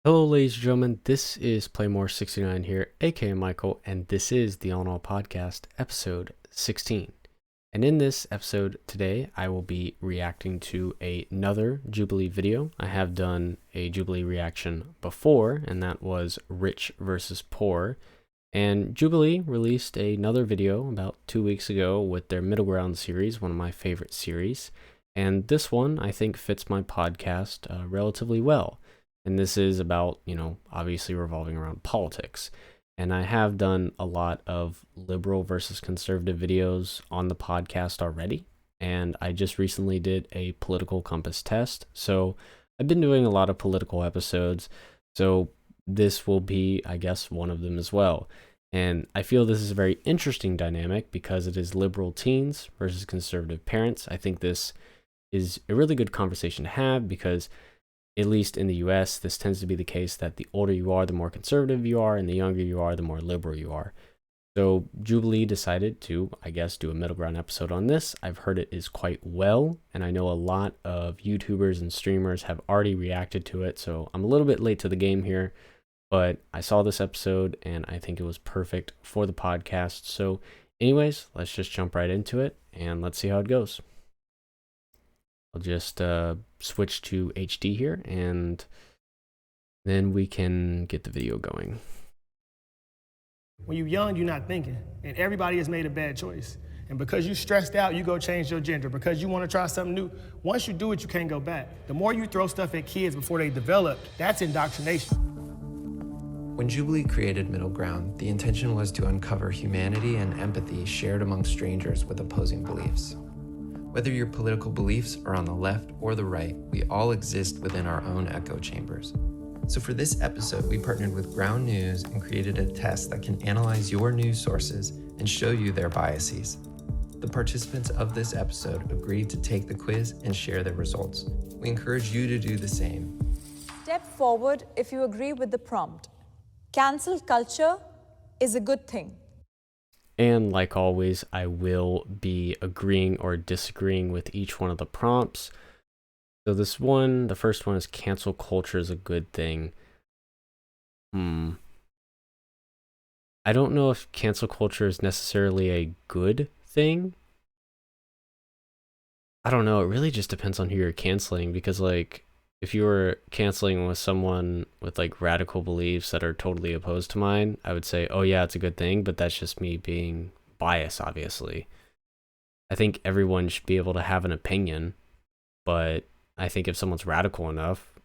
Hello, ladies and gentlemen. This is Playmore69 here, aka Michael, and this is the All in All Podcast, episode 16. And in this episode today, I will be reacting to another Jubilee video. I have done a Jubilee reaction before, and that was Rich versus Poor. And Jubilee released another video about 2 weeks ago with their Middle Ground series, one of my favorite series. And this one, I think, fits my podcast relatively well. And this is about, obviously revolving around politics. And I have done a lot of liberal versus conservative videos on the podcast already. And I just recently did a political compass test. So I've been doing a lot of political episodes. So this will be, I guess, one of them as well. And I feel this is a very interesting dynamic because it is liberal teens versus conservative parents. I think this is a really good conversation to have because, at least in the US, this tends to be the case that the older you are, the more conservative you are, and the younger you are, the more liberal you are. So Jubilee decided to, I guess, do a middle ground episode on this. I've heard it is quite well, and I know a lot of YouTubers and streamers have already reacted to it, so I'm a little bit late to the game here, but I saw this episode, and I think it was perfect for the podcast. So anyways, let's just jump right into it, and let's see how it goes. I'll just switch to HD here, and then we can get the video going. When you're young, you're not thinking, and everybody has made a bad choice. And because you're stressed out, you go change your gender. Because you want to try something new, once you do it, you can't go back. The more you throw stuff at kids before they develop, that's indoctrination. When Jubilee created Middle Ground, the intention was to uncover humanity and empathy shared among strangers with opposing beliefs. Whether your political beliefs are on the left or the right, we all exist within our own echo chambers. So for this episode, we partnered with Ground News and created a test that can analyze your news sources and show you their biases. The participants of this episode agreed to take the quiz and share their results. We encourage you to do the same. Step forward if you agree with the prompt. Cancel culture is a good thing. And like always, I will be agreeing or disagreeing with each one of the prompts. So the first one is cancel culture is a good thing. I don't know if cancel culture is necessarily a good thing. I don't know. It really just depends on who you're canceling, because if you were canceling with someone with radical beliefs that are totally opposed to mine, I would say, oh yeah, it's a good thing, but that's just me being biased, obviously. I think everyone should be able to have an opinion, but I think if someone's radical enough,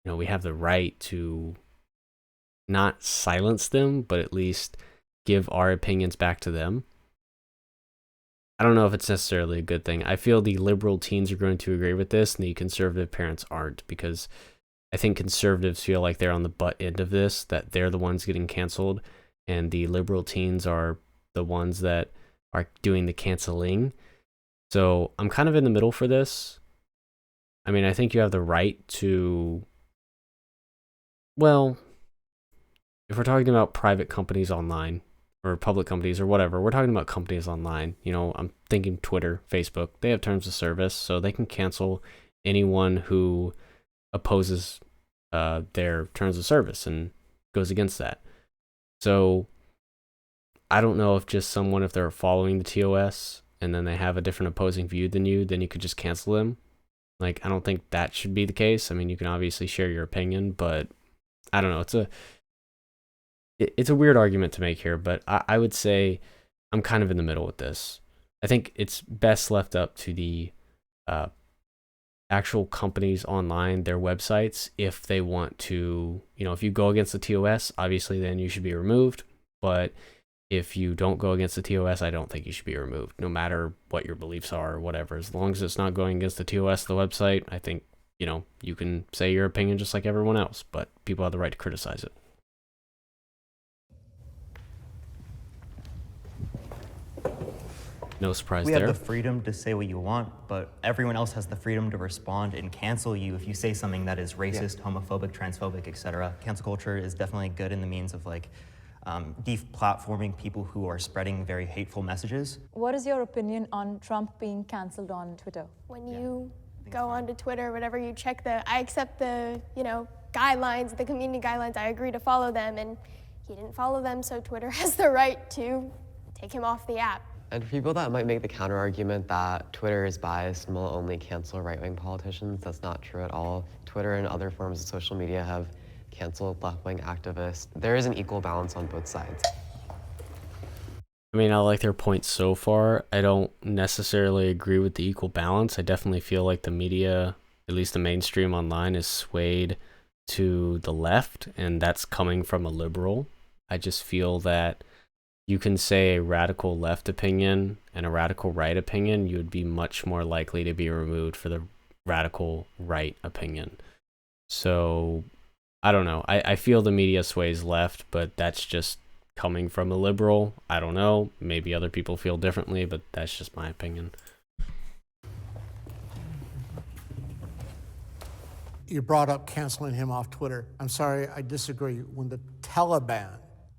we have the right to not silence them, but at least give our opinions back to them. I don't know if it's necessarily a good thing. I feel the liberal teens are going to agree with this, and the conservative parents aren't, because I think conservatives feel like they're on the butt end of this, that they're the ones getting canceled, and the liberal teens are the ones that are doing the canceling. So I'm kind of in the middle for this. I mean, I think you have the right to, well, if we're talking about private companies online, or public companies or whatever, we're talking about companies online. I'm thinking Twitter, Facebook, they have terms of service, so they can cancel anyone who opposes their terms of service and goes against that. So I don't know if just someone, if they're following the TOS and then they have a different opposing view than you, then you could just cancel them. I don't think that should be the case. I mean, you can obviously share your opinion, but I don't know. It's a weird argument to make here, but I would say I'm kind of in the middle with this. I think it's best left up to the actual companies online, their websites, if they want to, if you go against the TOS, obviously then you should be removed. But if you don't go against the TOS, I don't think you should be removed, no matter what your beliefs are or whatever. As long as it's not going against the TOS, the website, I think, you can say your opinion just like everyone else, but people have the right to criticize it. No surprise We there. have the freedom to say what you want, but everyone else has the freedom to respond and cancel you if you say something that is racist, homophobic, transphobic, etc. Cancel culture is definitely good in the means of deplatforming people who are spreading very hateful messages. What is your opinion on Trump being cancelled on Twitter? When you go onto Twitter or whatever, you check I accept the, guidelines, the community guidelines. I agree to follow them, and he didn't follow them, so Twitter has the right to take him off the app. And for people that might make the counter argument that Twitter is biased and will only cancel right-wing politicians, that's not true at all. Twitter and other forms of social media have canceled left-wing activists. There is an equal balance on both sides. I mean, I like their point so far. I don't necessarily agree with the equal balance. I definitely feel like the media, at least the mainstream online, is swayed to the left, and that's coming from a liberal. I just feel that you can say a radical left opinion and a radical right opinion, you would be much more likely to be removed for the radical right opinion. So, I don't know. I feel the media sways left, but that's just coming from a liberal. I don't know. Maybe other people feel differently, but that's just my opinion. You brought up canceling him off Twitter. I'm sorry, I disagree. When the Taliban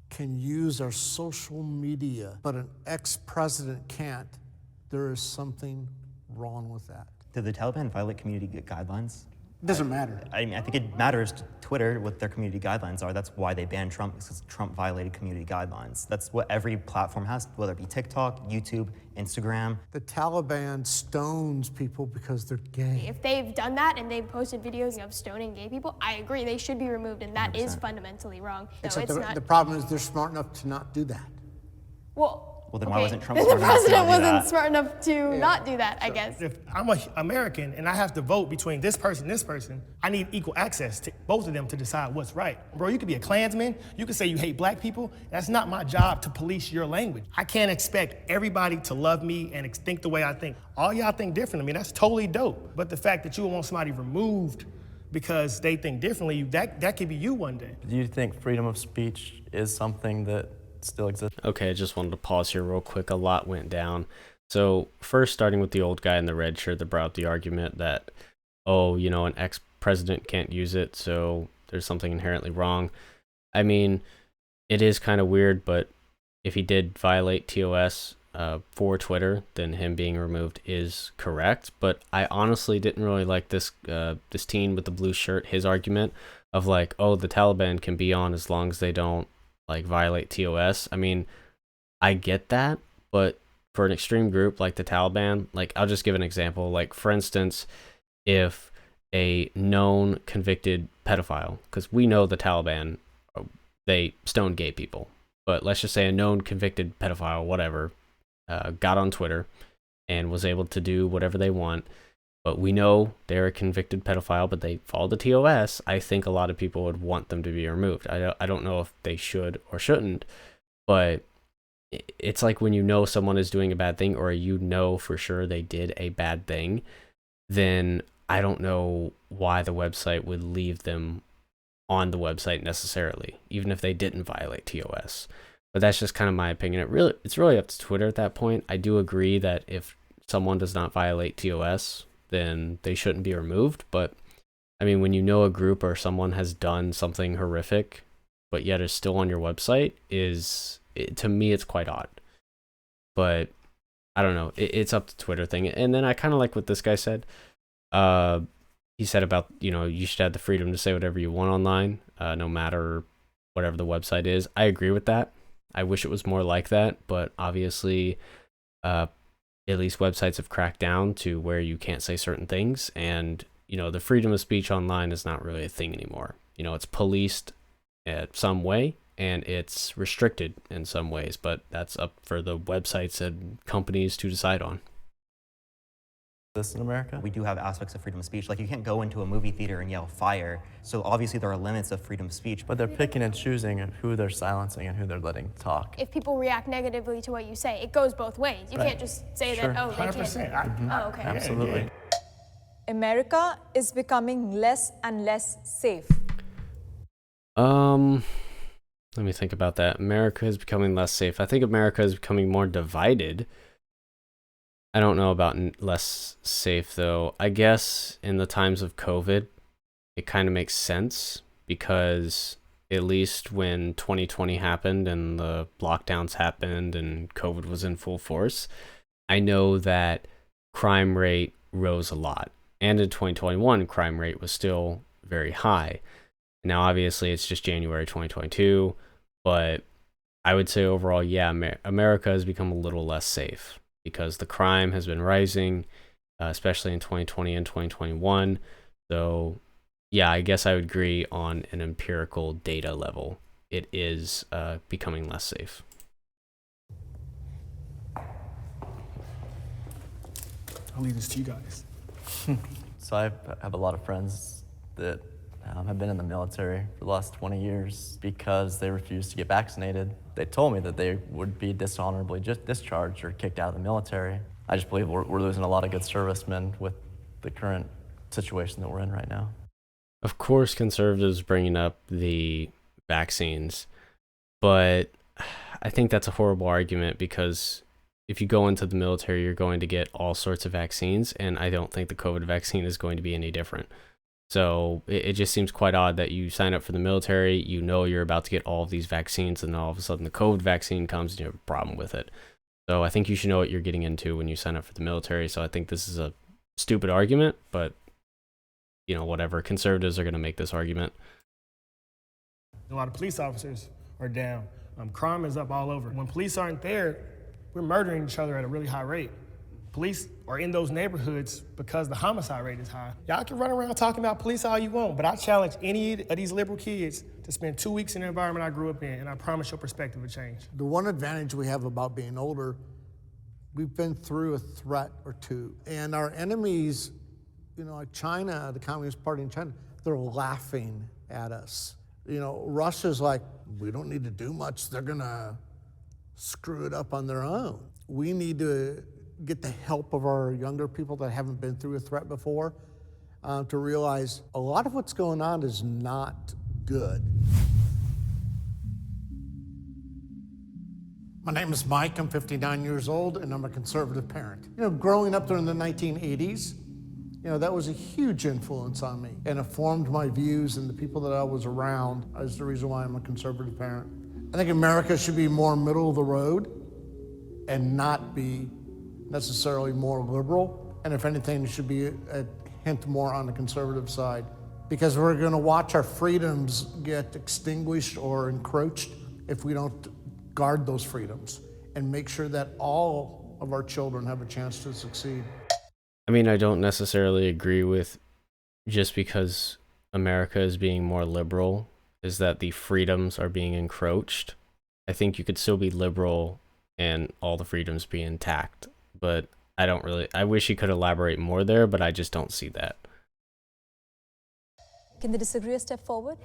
can use our social media, but an ex-president can't, there is something wrong with that. Did the Taliban violate community guidelines? It doesn't matter. I mean, I think it matters to Twitter what their community guidelines are. That's why they banned Trump, because Trump violated community guidelines. That's what every platform has, whether it be TikTok, YouTube, Instagram. The Taliban stones people because they're gay. If they've done that and they've posted videos of stoning gay people, I agree, they should be removed, and that is 100%. fundamentally wrong. So Except it's not. the problem is they're smart enough to not do that. Well, then okay. why wasn't Trump Then smart the enough to president not do wasn't that? smart enough to not do that, I guess. If I'm an American and I have to vote between this person, I need equal access to both of them to decide what's right. Bro, you could be a Klansman, you could say you hate black people. That's not my job to police your language. I can't expect everybody to love me and think the way I think. All y'all think different. I mean, that's totally dope. But the fact that you want somebody removed because they think differently, that could be you one day. Do you think freedom of speech is something that still exists? Okay, I just wanted to pause here real quick. A lot went down. So first, starting with the old guy in the red shirt that brought up the argument that, oh, you know, an ex-president can't use it, so there's something inherently wrong. I mean, it is kind of weird, but if he did violate TOS for Twitter, then him being removed is correct. But I honestly didn't really like this this teen with the blue shirt, his argument of like, oh, the Taliban can be on as long as they don't like violate TOS. I mean, I get that, but for an extreme group like the Taliban, like I'll just give an example. Like for instance, if a known convicted pedophile, because we know the Taliban, they stone gay people, but let's just say a known convicted pedophile, whatever, got on Twitter and was able to do whatever they want, but we know they're a convicted pedophile, but they follow the TOS, I think a lot of people would want them to be removed. I don't know if they should or shouldn't, but it's like when you know someone is doing a bad thing, or you know for sure they did a bad thing, then I don't know why the website would leave them on the website necessarily, even if they didn't violate TOS. But that's just kind of my opinion. It's really up to Twitter at that point. I do agree that if someone does not violate TOS, then they shouldn't be removed. But I mean, when you know a group or someone has done something horrific, but yet is still on your website, to me, it's quite odd. But I don't know. It's up to Twitter thing. And then I kind of like what this guy said. He said about, you know, you should have the freedom to say whatever you want online, no matter whatever the website is. I agree with that. I wish it was more like that, but obviously, at least websites have cracked down to where you can't say certain things, and you know, the freedom of speech online is not really a thing anymore. You know, it's policed in some way and it's restricted in some ways, but that's up for the websites and companies to decide on. This in America? We do have aspects of freedom of speech. Like you can't go into a movie theater and yell fire. So obviously there are limits of freedom of speech. But they're picking and choosing who they're silencing and who they're letting talk. If people react negatively to what you say, it goes both ways. You can't just say Sure. that, oh, they 100%. can't. Oh, okay. Absolutely. America is becoming less and less safe. Let me think about that. America is becoming less safe. I think America is becoming more divided. I don't know about less safe, though. I guess in the times of COVID, it kind of makes sense because at least when 2020 happened and the lockdowns happened and COVID was in full force, I know that crime rate rose a lot. And in 2021, crime rate was still very high. Now, obviously, it's just January 2022, but I would say overall, yeah, America has become a little less safe because the crime has been rising, especially in 2020 and 2021. So, yeah, I guess I would agree on an empirical data level. It is becoming less safe. I'll leave this to you guys. So I have a lot of friends that have been in the military for the last 20 years because they refused to get vaccinated. They told me that they would be dishonorably discharged or kicked out of the military. I just believe we're losing a lot of good servicemen with the current situation that we're in right now. Of course, conservatives bringing up the vaccines, but I think that's a horrible argument because if you go into the military, you're going to get all sorts of vaccines, and I don't think the COVID vaccine is going to be any different. So it just seems quite odd that you sign up for the military, you know you're about to get all of these vaccines, and then all of a sudden the COVID vaccine comes and you have a problem with it. So I think you should know what you're getting into when you sign up for the military. So I think this is a stupid argument, but you know, whatever. Conservatives are going to make this argument. A lot of police officers are down. Crime is up all over. When police aren't there, we're murdering each other at a really high rate. Police are in those neighborhoods because the homicide rate is high. Y'all can run around talking about police all you want, but I challenge any of these liberal kids to spend 2 weeks in the environment I grew up in, and I promise your perspective will change. The one advantage we have about being older, we've been through a threat or two. And our enemies, you know, like China, the Communist Party in China, they're laughing at us. You know, Russia's like, we don't need to do much. They're gonna screw it up on their own. We need to get the help of our younger people that haven't been through a threat before to realize a lot of what's going on is not good. My name is Mike, I'm 59 years old, and I'm a conservative parent. You know, growing up during the 1980s, you know, that was a huge influence on me, and it formed my views, and the people that I was around is the reason why I'm a conservative parent. I think America should be more middle of the road and not be necessarily more liberal. And if anything, it should be a hint more on the conservative side, because we're gonna watch our freedoms get extinguished or encroached if we don't guard those freedoms and make sure that all of our children have a chance to succeed. I mean, I don't necessarily agree with just because America is being more liberal is that the freedoms are being encroached. I think you could still be liberal and all the freedoms be intact, but I wish you could elaborate more there, but I just don't see that. Can the disagreeer step forward?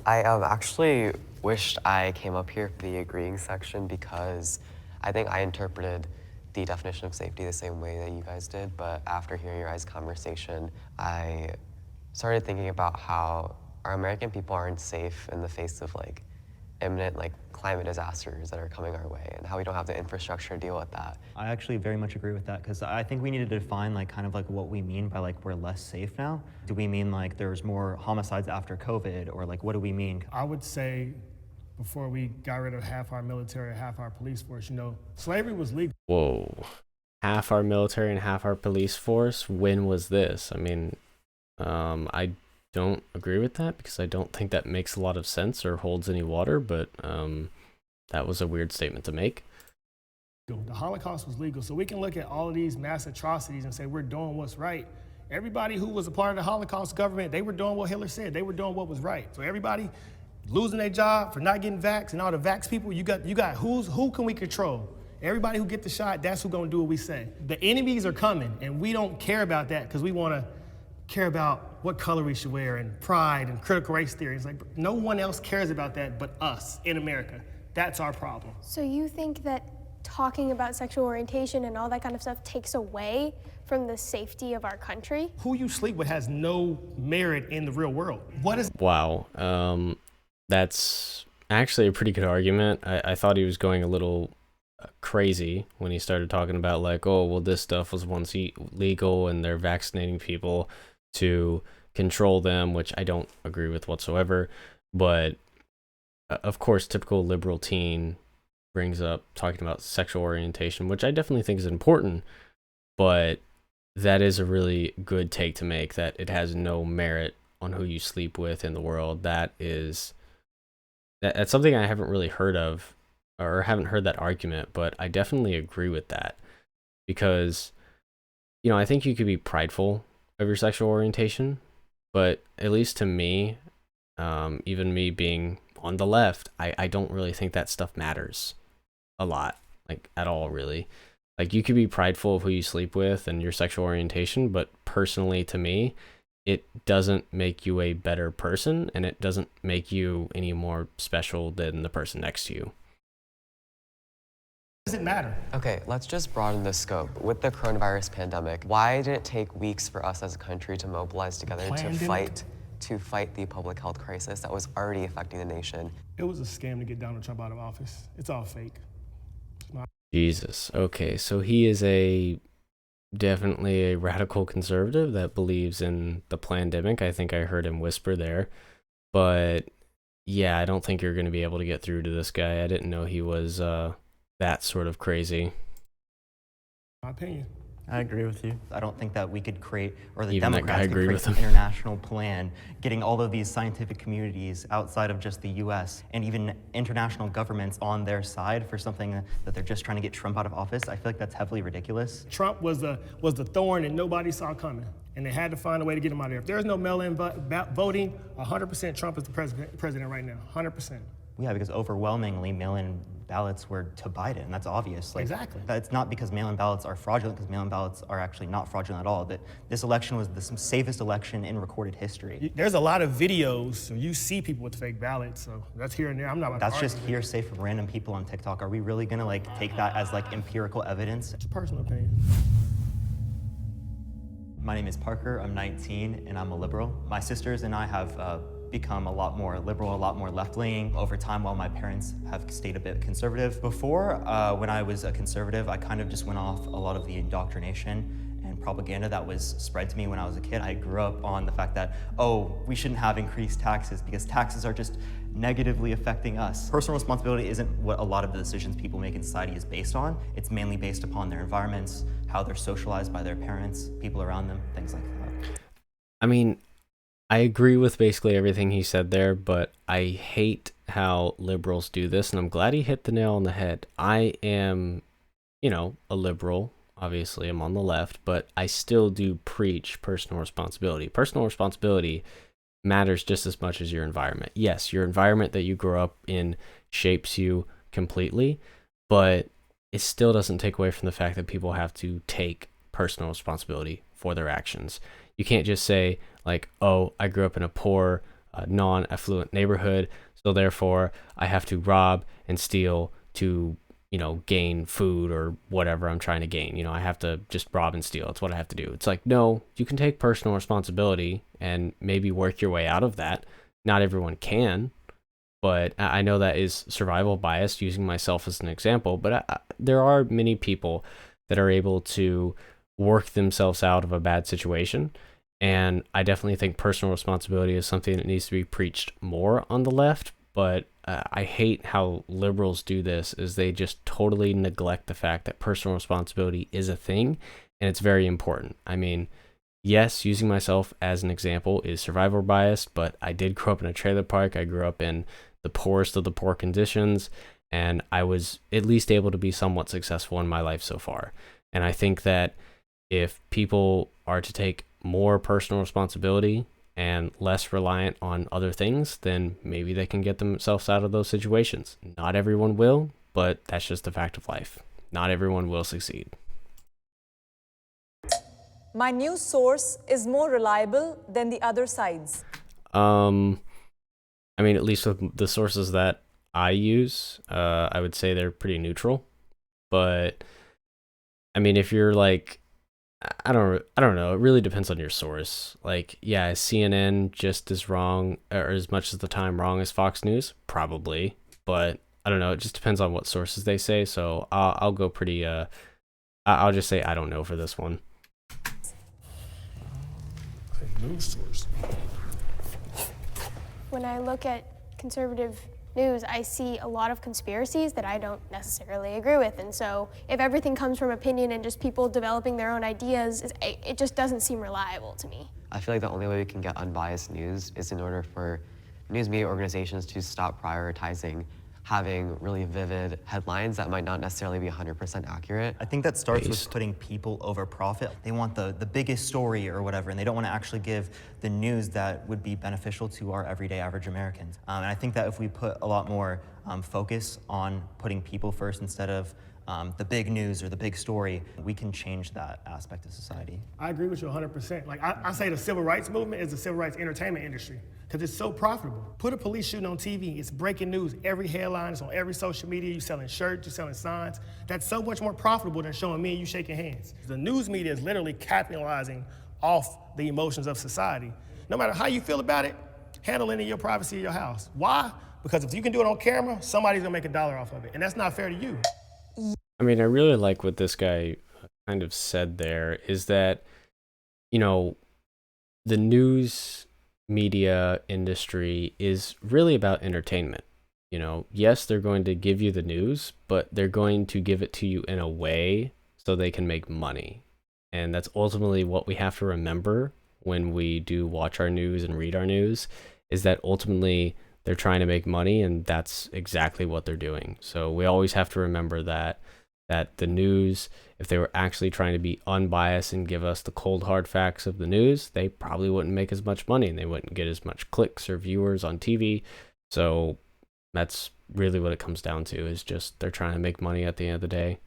I actually wished I came up here for the agreeing section because I think I interpreted the definition of safety the same way that you guys did, but after hearing your guys' conversation, I started thinking about how our American people aren't safe in the face of like imminent like climate disasters that are coming our way, and how we don't have the infrastructure to deal with that. I actually very much agree with that, because I think we need to define like kind of like what we mean by like we're less safe now. Do we mean like there's more homicides after COVID, or like what do we mean? I would say before we got rid of half our military, half our police force, you know, slavery was legal. Whoa. Half our military and half our police force? When was this? I mean, I don't agree with that because I don't think that makes a lot of sense or holds any water, but that was a weird statement to make. The Holocaust was legal, so we can look at all of these mass atrocities and say we're doing what's right. Everybody who was a part of the Holocaust government, they were doing what Hitler said. They were doing what was right. So everybody losing their job for not getting vaxxed, and all the vax people, you got who can we control? Everybody who get the shot, that's who gonna do what we say. The enemies are coming, and we don't care about that because we wanna care about what color we should wear and pride and critical race theory. It's like no one else cares about that but us in America. That's our problem. So you think that talking about sexual orientation and all that kind of stuff takes away from the safety of our country? Who you sleep with has no merit in the real world. What is... Wow. That's actually a pretty good argument. I thought he was going a little crazy when he started talking about like, oh, well, this stuff was once legal and they're vaccinating people to control them, which I don't agree with whatsoever. But of course, typical liberal teen brings up talking about sexual orientation, which I definitely think is important, but that is a really good take to make, that it has no merit on who you sleep with in the world. That's something I haven't really heard of, or haven't heard that argument, but I definitely agree with that. Because, I think you could be prideful of your sexual orientation, but at least to me, even me being on the left, I don't really think that stuff matters a lot, like at all, really. Like, you could be prideful of who you sleep with and your sexual orientation, but personally to me, it doesn't make you a better person, and it doesn't make you any more special than the person next to you. Does it matter? Okay, let's just broaden the scope. With the coronavirus pandemic, why did it take weeks for us as a country to mobilize together to fight the public health crisis that was already affecting the nation? It was a scam to get Donald Trump out of office. It's all fake. Jesus. Okay, so he is definitely a radical conservative that believes in the pandemic. I think I heard him whisper there. But yeah, I don't think you're going to be able to get through to this guy. I didn't know he was that sort of crazy. My opinion. I agree with you. I don't think that we could create, or the Even that guy Democrats could agreed create with an him. international plan, getting all of these scientific communities outside of just the US and even international governments on their side for something that they're just trying to get Trump out of office. I feel like that's heavily ridiculous. Trump was the thorn that nobody saw coming, and they had to find a way to get him out of there. If there's no mail-in voting, 100% Trump is the president right now, 100%. Yeah, because overwhelmingly mail-in ballots were to Biden. That's obvious. Like, Exactly. That's not because mail-in ballots are fraudulent, because mail-in ballots are actually not fraudulent at all. That this election was the safest election in recorded history. There's a lot of videos, so you see people with fake ballots, so that's here and there. I'm not about to That's just argue with it. hearsay from random people on TikTok. Are we really gonna take that as empirical evidence? It's a personal opinion. My name is Parker, I'm 19, and I'm a liberal. My sisters and I have become a lot more liberal, a lot more left-leaning over time, while my parents have stayed a bit conservative. Before, when I was a conservative, I kind of just went off a lot of the indoctrination and propaganda that was spread to me when I was a kid. I grew up on the fact that, we shouldn't have increased taxes because taxes are just negatively affecting us. Personal responsibility isn't what a lot of the decisions people make in society is based on. It's mainly based upon their environments, how they're socialized by their parents, people around them, things like that. I mean, I agree with basically everything he said there, but I hate how liberals do this, and I'm glad he hit the nail on the head. I am, a liberal. Obviously, I'm on the left, but I still do preach personal responsibility. Personal responsibility matters just as much as your environment. Yes, your environment that you grow up in shapes you completely, but it still doesn't take away from the fact that people have to take personal responsibility for their actions. You can't just say, I grew up in a poor, non-affluent neighborhood, so therefore I have to rob and steal to, gain food or whatever I'm trying to gain. I have to just rob and steal. It's what I have to do. It's no, you can take personal responsibility and maybe work your way out of that. Not everyone can, but I know that is survival bias, using myself as an example, but there are many people that are able to work themselves out of a bad situation. And I definitely think personal responsibility is something that needs to be preached more on the left. But I hate how liberals do this, is they just totally neglect the fact that personal responsibility is a thing and it's very important. I mean, yes, using myself as an example is survival bias, but I did grow up in a trailer park. I grew up in the poorest of the poor conditions, and I was at least able to be somewhat successful in my life so far. And I think that if people are to take more personal responsibility and less reliant on other things, then maybe they can get themselves out of those situations. Not everyone will, but that's just the fact of life. Not everyone will succeed. My news source is more reliable than the other sides. I mean, at least with the sources that I use, I would say they're pretty neutral. But I mean, if you're I don't know. It really depends on your source. Yeah, is CNN just as wrong, or as much as the time wrong as Fox News? Probably, but I don't know. It just depends on what sources they say. So I'll go pretty. I'll just say I don't know for this one. News source. When I look at conservative news, I see a lot of conspiracies that I don't necessarily agree with. And so if everything comes from opinion and just people developing their own ideas, it just doesn't seem reliable to me. I feel like the only way we can get unbiased news is in order for news media organizations to stop prioritizing having really vivid headlines that might not necessarily be 100% accurate. I think that starts with putting people over profit. They want the biggest story or whatever, and they don't want to actually give the news that would be beneficial to our everyday average Americans. And I think that if we put a lot more focus on putting people first instead of the big news or the big story, we can change that aspect of society. I agree with you 100%. Like I say the civil rights movement is the civil rights entertainment industry because it's so profitable. Put a police shooting on TV, it's breaking news. Every headline is on every social media. You're selling shirts, you're selling signs. That's so much more profitable than showing me and you shaking hands. The news media is literally capitalizing off the emotions of society. No matter how you feel about it, handle it in your privacy of your house. Why? Because if you can do it on camera, somebody's gonna make $1 off of it, and that's not fair to you. I mean, I really like what this guy kind of said there is that, you know, the news media industry is really about entertainment. You know, yes, they're going to give you the news, but they're going to give it to you in a way so they can make money. And that's ultimately what we have to remember when we do watch our news and read our news, is that ultimately they're trying to make money, and that's exactly what they're doing. So we always have to remember that the news, if they were actually trying to be unbiased and give us the cold hard facts of the news, they probably wouldn't make as much money and they wouldn't get as much clicks or viewers on TV. So that's really what it comes down to, is just they're trying to make money at the end of the day.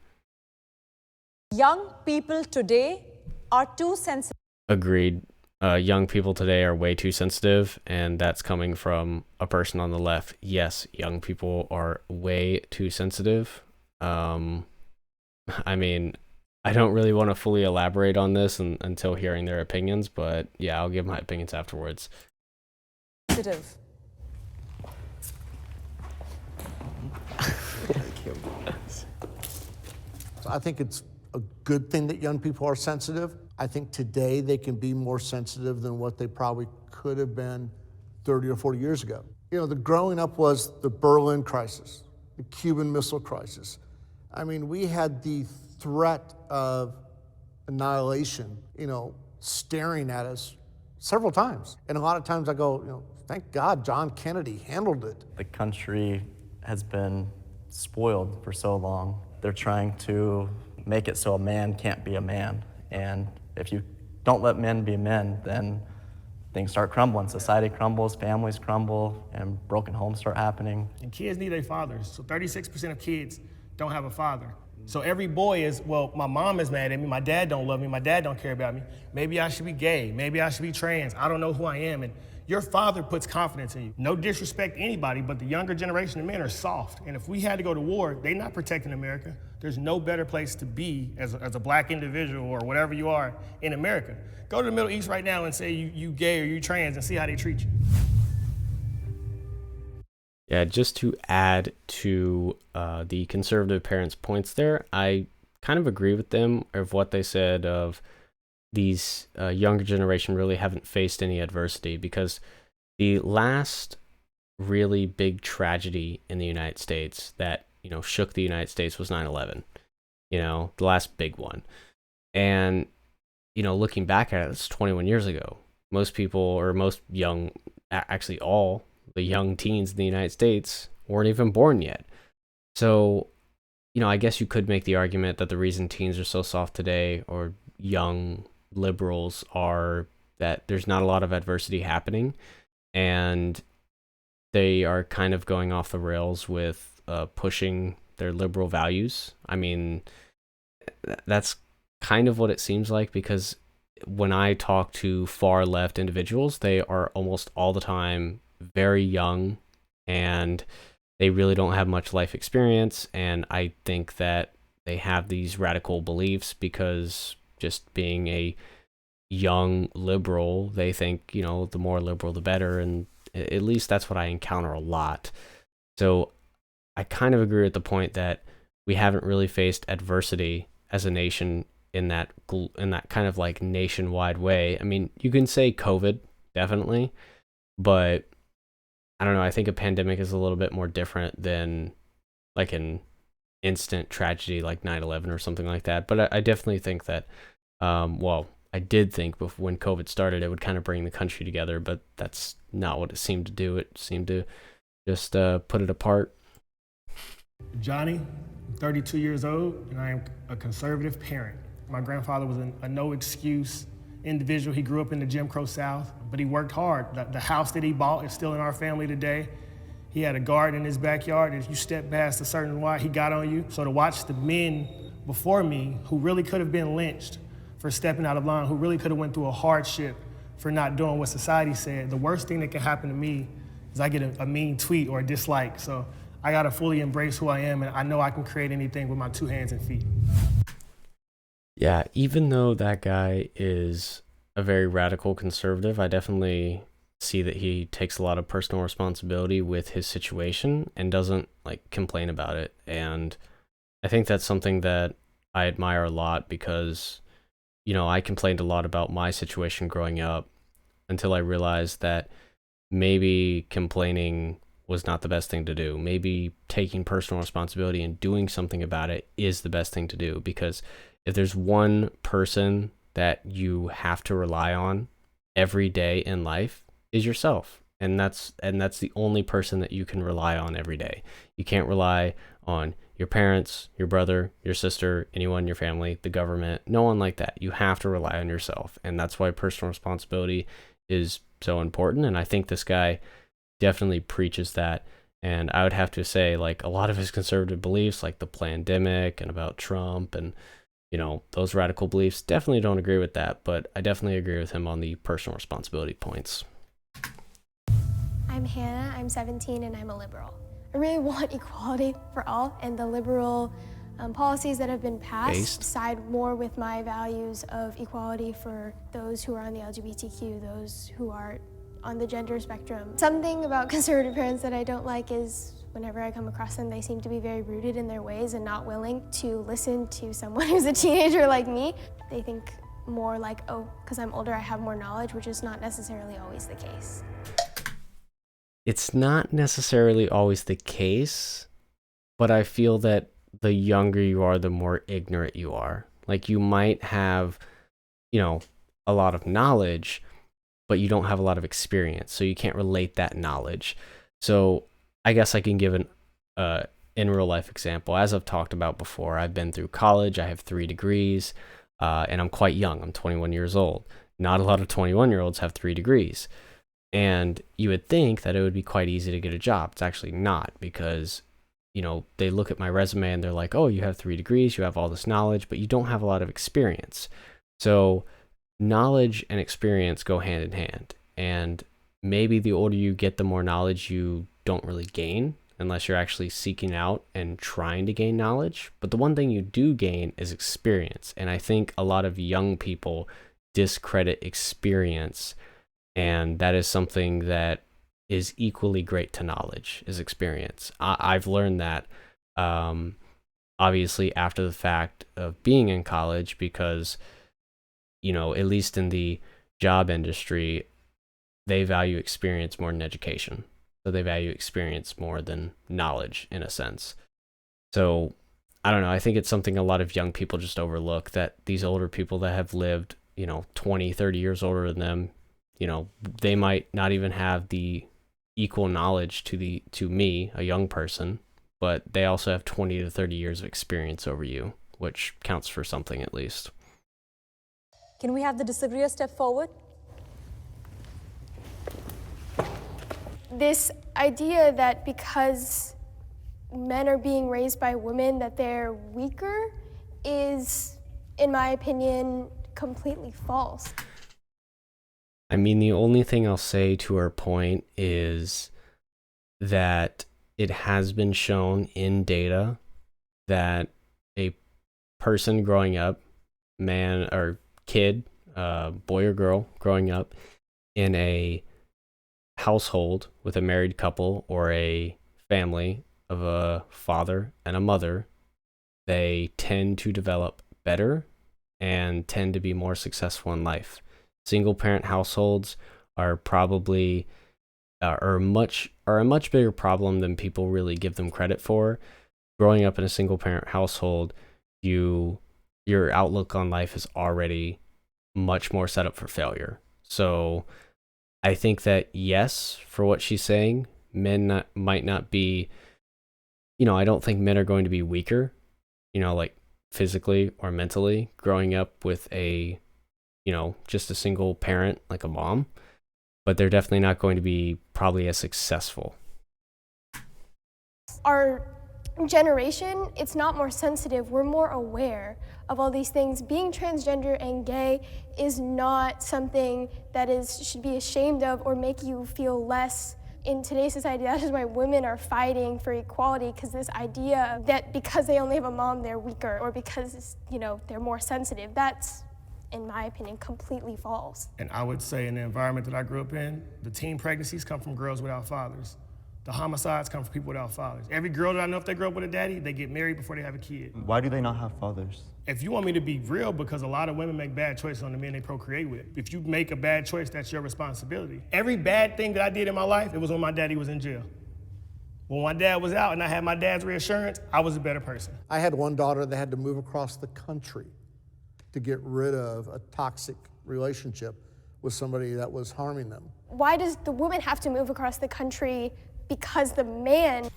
Young people today are too sensitive. Agreed. Young people today are way too sensitive, and that's coming from a person on the left. Yes, young people are way too sensitive. I mean, I don't really want to fully elaborate on this until hearing their opinions, but yeah, I'll give my opinions afterwards. Sensitive. I think it's a good thing that young people are sensitive. I think today they can be more sensitive than what they probably could have been 30 or 40 years ago. You know, the growing up was the Berlin crisis, the Cuban Missile Crisis. I mean, we had the threat of annihilation, you know, staring at us several times. And a lot of times I go, you know, thank God John Kennedy handled it. The country has been spoiled for so long. They're trying to make it so a man can't be a man. And if you don't let men be men, then things start crumbling. Society crumbles, families crumble, and broken homes start happening. And kids need their fathers. So 36% of kids don't have a father. So every boy is, well, my mom is mad at me, my dad don't love me, my dad don't care about me. Maybe I should be gay, maybe I should be trans, I don't know who I am. And your father puts confidence in you. No disrespect to anybody, but the younger generation of men are soft. And if we had to go to war, they're not protecting America. There's no better place to be as a black individual or whatever you are in America. Go to the Middle East right now and say you gay or you trans and see how they treat you. Yeah, just to add to the conservative parents' points there, I kind of agree with them of what they said of these younger generation really haven't faced any adversity, because the last really big tragedy in the United States that, you know, shook the United States was 9/11, you know, the last big one. And, you know, looking back at it, it's 21 years ago. Most people, or most young, actually all the young teens in the United States weren't even born yet. So, you know, I guess you could make the argument that the reason teens are so soft today, or young liberals, are that there's not a lot of adversity happening and they are kind of going off the rails with pushing their liberal values. I mean, that's kind of what it seems like, because when I talk to far left individuals, they are almost all the time very young and they really don't have much life experience. And I think that they have these radical beliefs because just being a young liberal, they think, you know, the more liberal, the better. And at least that's what I encounter a lot. So I kind of agree with the point that we haven't really faced adversity as a nation in that kind of like nationwide way. I mean, you can say COVID, definitely, but I don't know. I think a pandemic is a little bit more different than like an instant tragedy like 9/11 or something like that. But I definitely think that, well, I did think before, when COVID started, it would kind of bring the country together, but that's not what it seemed to do. It seemed to just put it apart. Johnny, I'm 32 years old, and I am a conservative parent. My grandfather was a no-excuse individual. He grew up in the Jim Crow South, but he worked hard. The house that he bought is still in our family today. He had a garden in his backyard. If you step past a certain line, he got on you. So to watch the men before me who really could have been lynched for stepping out of line, who really could have went through a hardship for not doing what society said, the worst thing that can happen to me is I get a mean tweet or a dislike. So I gotta fully embrace who I am, and I know I can create anything with my 2 hands and feet. Yeah, even though that guy is a very radical conservative, I definitely see that he takes a lot of personal responsibility with his situation and doesn't like complain about it. And I think that's something that I admire a lot because, you know, I complained a lot about my situation growing up until I realized that maybe complaining was not the best thing to do. Maybe taking personal responsibility and doing something about it is the best thing to do, because if there's one person that you have to rely on every day in life, is yourself. And that's the only person that you can rely on every day. You can't rely on your parents, your brother, your sister, anyone in your family, the government, no one like that. You have to rely on yourself. And that's why personal responsibility is so important. And I think this guy definitely preaches that. And I would have to say, like, a lot of his conservative beliefs, like the pandemic and about Trump and, you know, those radical beliefs, definitely don't agree with that. But I definitely agree with him on the personal responsibility points. I'm Hannah, I'm 17, and I'm a liberal. I really want equality for all, and the liberal policies that have been passed side more with my values of equality for those who are on the LGBTQ, those who are on the gender spectrum. Something about conservative parents that I don't like is whenever I come across them, they seem to be very rooted in their ways and not willing to listen to someone who's a teenager like me. They think more like, oh, because I'm older, I have more knowledge, which is not necessarily always the case. It's not necessarily always the case, but I feel that the younger you are, the more ignorant you are. Like, you might have, you know, a lot of knowledge, but you don't have a lot of experience, so you can't relate that knowledge. So I guess I can give an in real life example. As I've talked about before, I've been through college. I have 3 degrees, and I'm quite young. I'm 21 years old. Not a lot of 21-year-olds have 3 degrees. And you would think that it would be quite easy to get a job. It's actually not, because, you know, they look at my resume and they're like, oh, you have 3 degrees, you have all this knowledge, but you don't have a lot of experience. So knowledge and experience go hand in hand. And maybe the older you get, the more knowledge you don't really gain, unless you're actually seeking out and trying to gain knowledge. But the one thing you do gain is experience. And I think a lot of young people discredit experience. And that is something that is equally great to knowledge, is experience. I've learned that, obviously, after the fact of being in college, because, you know, at least in the job industry, they value experience more than education. So they value experience more than knowledge, in a sense. So I don't know. I think it's something a lot of young people just overlook, that these older people that have lived, you know, 20, 30 years older than them, you know, they might not even have the equal knowledge to me, a young person, but they also have 20 to 30 years of experience over you, which counts for something at least. Can we have the disagreeer step forward? This idea that because men are being raised by women that they're weaker is, in my opinion, completely false. I mean, the only thing I'll say to her point is that it has been shown in data that a person growing up, man or kid, boy or girl growing up in a household with a married couple or a family of a father and a mother, they tend to develop better and tend to be more successful in life. Single parent households are probably are a much bigger problem than people really give them credit for. Growing up in a single parent household, your outlook on life is already much more set up for failure. So I think that, yes, for what she's saying, might not be, I don't think men are going to be weaker, like physically or mentally, growing up with just a single parent, like a mom, but they're definitely not going to be probably as successful. Our generation, it's not more sensitive, we're more aware of all these things. Being transgender and gay is not something that should be ashamed of or make you feel less. In today's society, that is why women are fighting for equality, because this idea that because they only have a mom, they're weaker, or because, they're more sensitive, that's, in my opinion, completely false. And I would say in the environment that I grew up in, the teen pregnancies come from girls without fathers. The homicides come from people without fathers. Every girl that I know, if they grow up with a daddy, they get married before they have a kid. Why do they not have fathers? If you want me to be real, because a lot of women make bad choices on the men they procreate with. If you make a bad choice, that's your responsibility. Every bad thing that I did in my life, it was when my daddy was in jail. When my dad was out and I had my dad's reassurance, I was a better person. I had one daughter that had to move across the country to get rid of a toxic relationship with somebody that was harming them. Why does the woman have to move across the country? Because the man...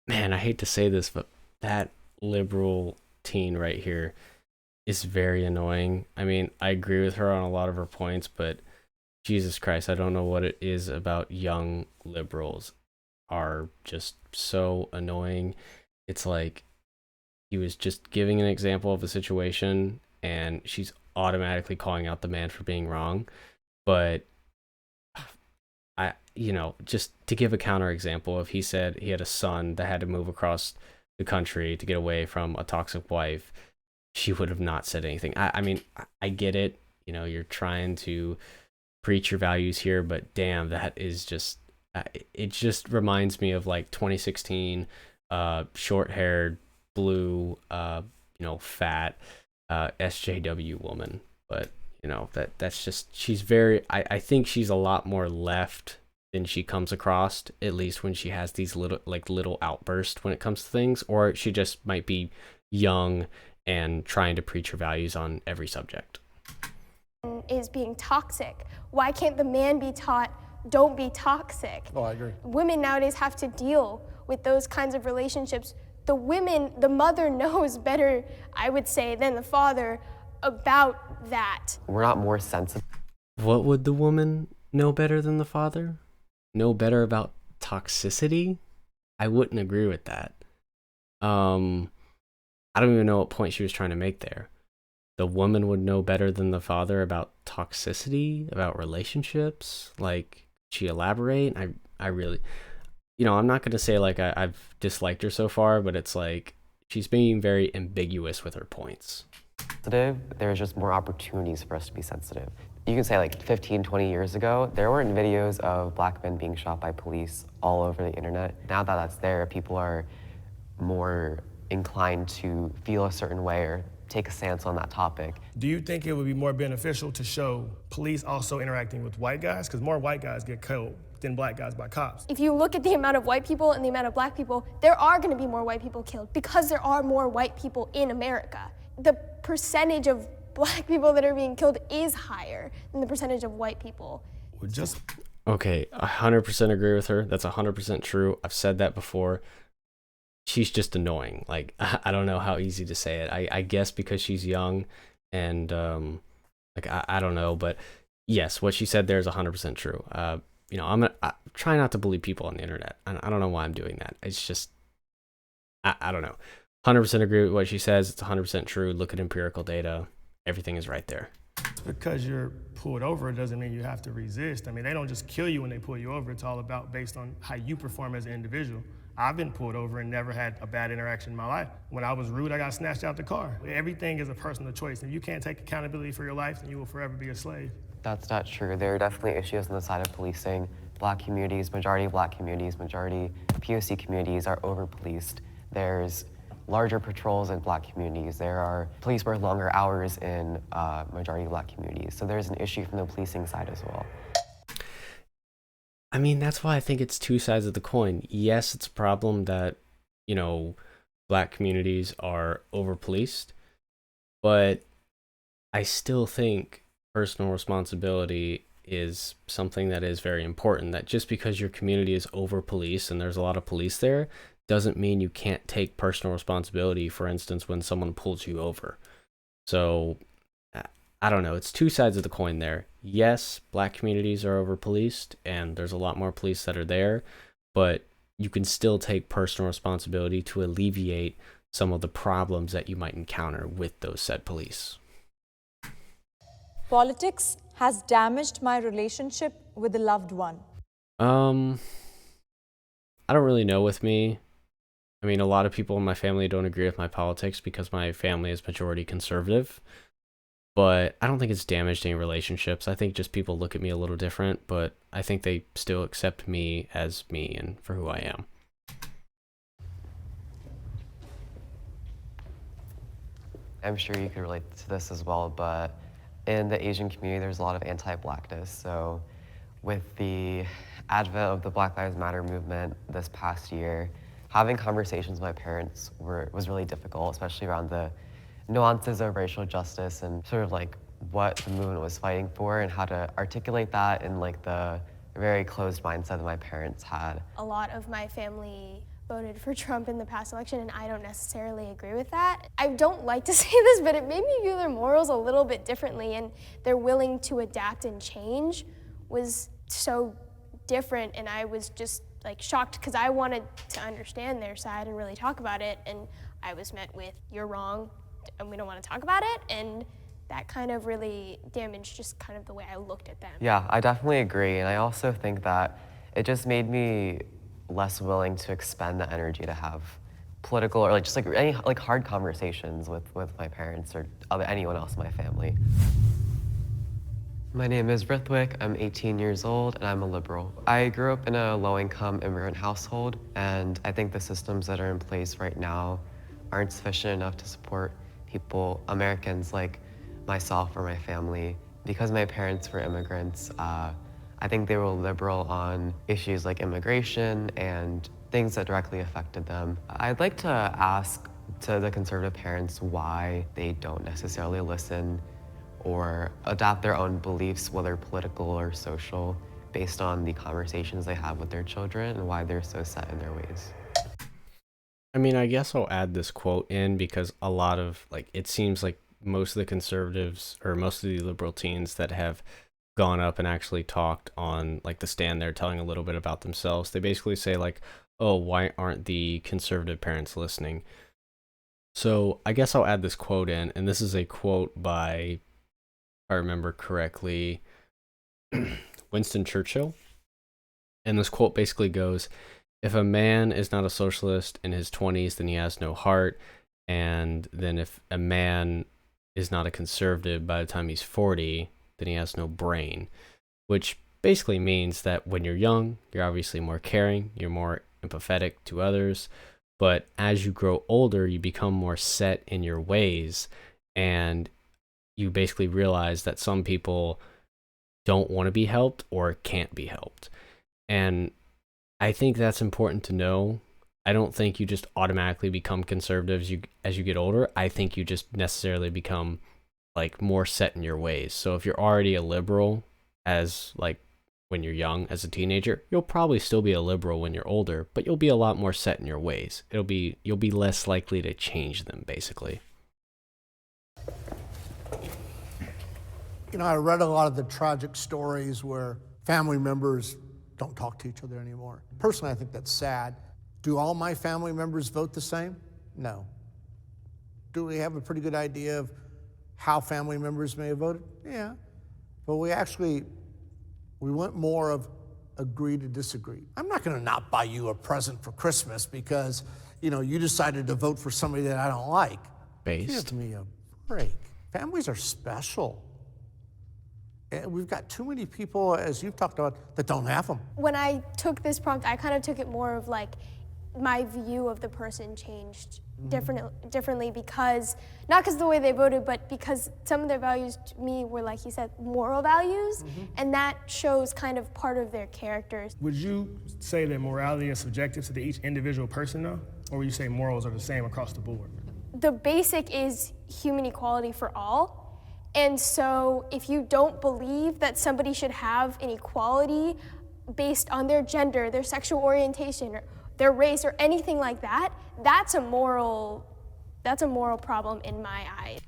Man, I hate to say this, but that liberal teen right here is very annoying. I mean, I agree with her on a lot of her points, but Jesus Christ, I don't know what it is about young liberals are just so annoying. It's like he was just giving an example of a situation and she's automatically calling out the man for being wrong. But just to give a counterexample, if he said he had a son that had to move across the country to get away from a toxic wife, she would have not said anything. I mean, I get it. You're trying to preach your values here, but damn, that is just, it just reminds me of like 2016, short-haired, blue, fat, SJW woman. But, that's just, she's very, I think she's a lot more left than she comes across, at least when she has these little outbursts when it comes to things, or she just might be young and trying to preach her values on every subject. Is being toxic. Why can't the man be taught, don't be toxic? Oh, I agree. Women nowadays have to deal with those kinds of relationships. The mother knows better, I would say, than the father about that. We're not more sensitive. What would the woman know better than the father? Know better about toxicity? I wouldn't agree with that. I don't even know what point she was trying to make there. The woman would know better than the father about toxicity, about relationships. Like, she elaborate? I really, I'm not going to say like I've disliked her so far, but it's like she's being very ambiguous with her points. There's just more opportunities for us to be sensitive. You can say like 15, 20 years ago, there weren't videos of black men being shot by police all over the internet. Now that that's there, people are more inclined to feel a certain way or take a stance on that topic. Do you think it would be more beneficial to show police also interacting with white guys? Because more white guys get killed than black guys by cops. If you look at the amount of white people and the amount of black people, there are going to be more white people killed because there are more white people in America. The percentage of black people that are being killed is higher than the percentage of white people. Okay, 100% agree with her. That's 100% true. I've said that before. She's just annoying. Like, I don't know how easy to say it. I guess because she's young and I don't know, but yes, what she said there is 100% true. I try not to bully people on the internet. I don't know why I'm doing that. It's just, I don't know. 100% agree with what she says. It's 100% true. Look at empirical data. Everything is right there. Because you're pulled over doesn't mean you have to resist. I mean, they don't just kill you when they pull you over. It's all about based on how you perform as an individual. I've been pulled over and never had a bad interaction in my life. When I was rude, I got snatched out the car. Everything is a personal choice. If you can't take accountability for your life, then you will forever be a slave. That's not true. There are definitely issues on the side of policing. Black communities, majority black communities, majority POC communities are over-policed. There's larger patrols in black communities. There are police work longer hours in majority black communities. So there's an issue from the policing side as well. I mean, that's why I think it's two sides of the coin. Yes, it's a problem that, black communities are over-policed, but I still think personal responsibility is something that is very important. That just because your community is over-policed and there's a lot of police there, doesn't mean you can't take personal responsibility, for instance, when someone pulls you over. So, I don't know. It's two sides of the coin there. Yes, black communities are over-policed, and there's a lot more police that are there, but you can still take personal responsibility to alleviate some of the problems that you might encounter with those said police. Politics has damaged my relationship with a loved one. I don't really know with me. I mean, a lot of people in my family don't agree with my politics because my family is majority conservative. But I don't think it's damaged any relationships. I think just people look at me a little different, but I think they still accept me as me and for who I am. I'm sure you could relate to this as well, but in the Asian community, there's a lot of anti-blackness. So with the advent of the Black Lives Matter movement this past year, having conversations with my parents was really difficult, especially around the nuances of racial justice and sort of like what the movement was fighting for and how to articulate that in like the very closed mindset that my parents had. A lot of my family voted for Trump in the past election, and I don't necessarily agree with that. I don't like to say this, but it made me view their morals a little bit differently, and they're willing to adapt and change was so different, and I was just like shocked because I wanted to understand their side and really talk about it, and I was met with, "You're wrong, and we don't want to talk about it," and that kind of really damaged just kind of the way I looked at them. Yeah, I definitely agree, and I also think that it just made me less willing to expend the energy to have political or like just like any like hard conversations with my parents or anyone else in my family. My name is Rithwick, I'm 18 years old, and I'm a liberal. I grew up in a low-income immigrant household, and I think the systems that are in place right now aren't sufficient enough to support people, Americans like myself or my family. Because my parents were immigrants, I think they were liberal on issues like immigration and things that directly affected them. I'd like to ask to the conservative parents why they don't necessarily listen or adopt their own beliefs, whether political or social, based on the conversations they have with their children and why they're so set in their ways. I mean, I guess I'll add this quote in because a lot of, like, it seems like most of the conservatives or most of the liberal teens that have gone up and actually talked on, like, the stand there telling a little bit about themselves, they basically say, like, oh, why aren't the conservative parents listening? So I guess I'll add this quote in, and this is a quote by, if I remember correctly, Winston Churchill. And this quote basically goes, if a man is not a socialist in his 20s, then he has no heart. And then if a man is not a conservative by the time he's 40, then he has no brain. Which basically means that when you're young, you're obviously more caring, you're more empathetic to others. But as you grow older, you become more set in your ways. And you basically realize that some people don't want to be helped or can't be helped. And I think that's important to know. I don't think you just automatically become conservatives as you get older. I think you just necessarily become like more set in your ways. So if you're already a liberal as like when you're young as a teenager, you'll probably still be a liberal when you're older, but you'll be a lot more set in your ways. You'll be less likely to change them basically. You know, I read a lot of the tragic stories where family members don't talk to each other anymore. Personally, I think that's sad. Do all my family members vote the same? No. Do we have a pretty good idea of how family members may have voted? Yeah. But we went more of agree to disagree. I'm not gonna not buy you a present for Christmas because, you know, you decided to vote for somebody that I don't like. Based. Give me a break. Families are special. And we've got too many people, as you've talked about, that don't have them. When I took this prompt, I kind of took it more of like my view of the person changed differently because, not because of the way they voted, but because some of their values to me were, like he said, moral values, and that shows kind of part of their characters. Would you say that morality is subjective to each individual person though? Or would you say morals are the same across the board? The basic is human equality for all. And so if you don't believe that somebody should have an equality based on their gender, their sexual orientation, or their race, or anything like that, that's a moral problem in my eyes.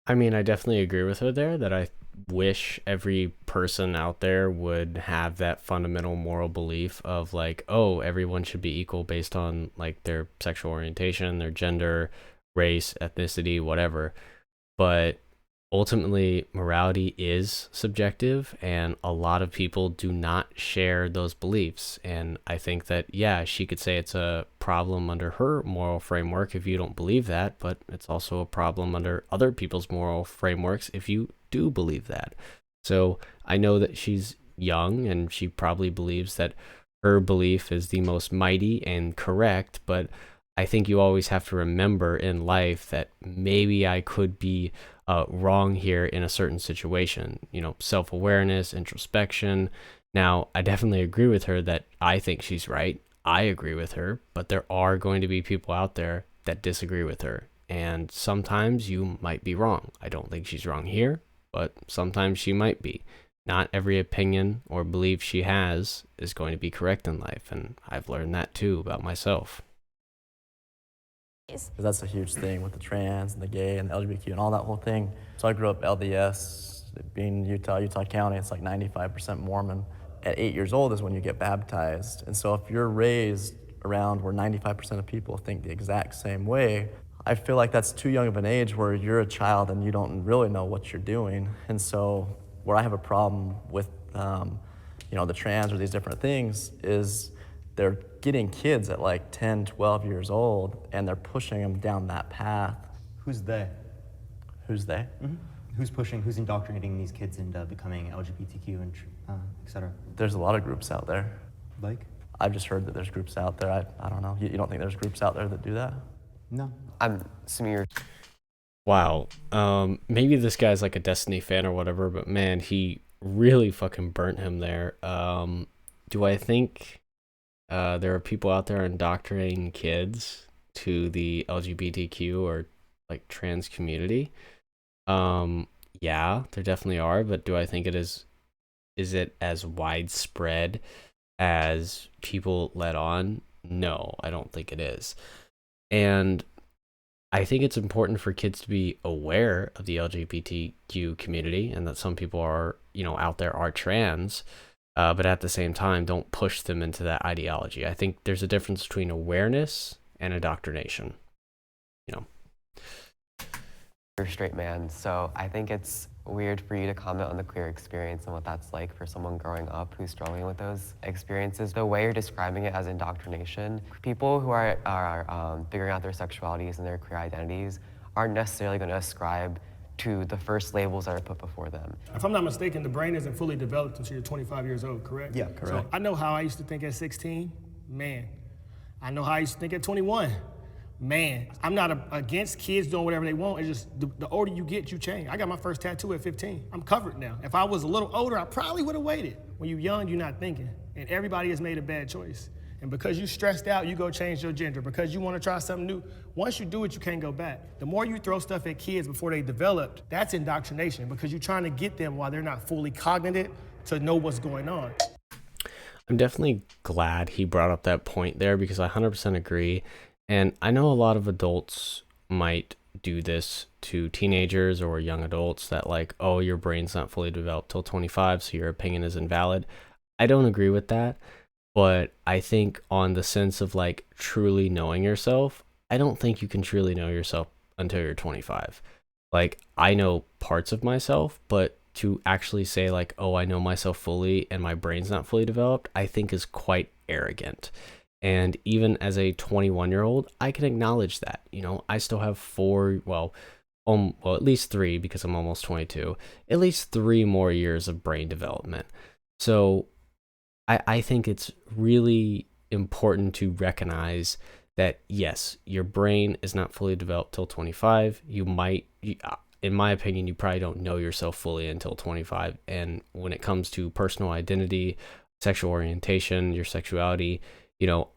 I mean, I definitely agree with her there that I wish every person out there would have that fundamental moral belief of like, oh, everyone should be equal based on like their sexual orientation, their gender, race, ethnicity, whatever. But ultimately, morality is subjective, and a lot of people do not share those beliefs. And I think that, yeah, she could say it's a problem under her moral framework if you don't believe that, but it's also a problem under other people's moral frameworks if you do believe that. So I know that she's young, and she probably believes that her belief is the most mighty and correct, but I think you always have to remember in life that maybe I could be wrong here in a certain situation. You know, self-awareness, introspection. Now, I definitely agree with her that I think she's right. I agree with her, but there are going to be people out there that disagree with her. And sometimes you might be wrong. I don't think she's wrong here, but sometimes she might be. Not every opinion or belief she has is going to be correct in life. And I've learned that too about myself. Because that's a huge thing with the trans and the gay and the LGBTQ and all that whole thing. So I grew up LDS, being Utah County, it's like 95% Mormon. At 8 years old is when you get baptized. And so if you're raised around where 95% of people think the exact same way, I feel like that's too young of an age where you're a child and you don't really know what you're doing. And so where I have a problem with the trans or these different things is they're getting kids at like 10, 12 years old, and they're pushing them down that path. Who's they? Who's they? Mm-hmm. Who's indoctrinating these kids into becoming LGBTQ and et cetera? There's a lot of groups out there. Like? I've just heard that there's groups out there. I don't know. You don't think there's groups out there that do that? No. I'm assuming Wow. Maybe this guy's like a Destiny fan or whatever, but man, he really fucking burnt him there. Do I think there are people out there indoctrinating kids to the LGBTQ or like trans community? Yeah, there definitely are, but do I think is it as widespread as people let on? No, I don't think it is. And I think it's important for kids to be aware of the LGBTQ community and that some people are, out there are trans. But at the same time, don't push them into that ideology. I think there's a difference between awareness and indoctrination. you're a straight man, so I think it's weird for you to comment on the queer experience and what that's like for someone growing up who's struggling with those experiences. The way you're describing it as indoctrination, people who are figuring out their sexualities and their queer identities aren't necessarily going to ascribe to the first labels that are put before them. If I'm not mistaken, the brain isn't fully developed until you're 25 years old, correct? Yeah, correct. So I know how I used to think at 16, man. I know how I used to think at 21. Man, I'm not against kids doing whatever they want. It's just the older you get, you change. I got my first tattoo at 15. I'm covered now. If I was a little older, I probably would have waited. When you're young, you're not thinking. And everybody has made a bad choice. And because you stressed out, you go change your gender. Because you want to try something new, once you do it, you can't go back. The more you throw stuff at kids before they develop, that's indoctrination because you're trying to get them while they're not fully cognizant to know what's going on. I'm definitely glad he brought up that point there because I 100% agree. And I know a lot of adults might do this to teenagers or young adults that like, oh, your brain's not fully developed till 25, so your opinion is invalid. I don't agree with that. But I think on the sense of like truly knowing yourself, I don't think you can truly know yourself until you're 25. Like I know parts of myself, but to actually say like, oh, I know myself fully and my brain's not fully developed, I think is quite arrogant. And even as a 21-year-old, I can acknowledge that. You know, I still have at least 3 because I'm almost 22, at least 3 more years of brain development. So I think it's really important to recognize that yes, your brain is not fully developed till 25. In my opinion, you probably don't know yourself fully until 25. And when it comes to personal identity, sexual orientation, your sexuality,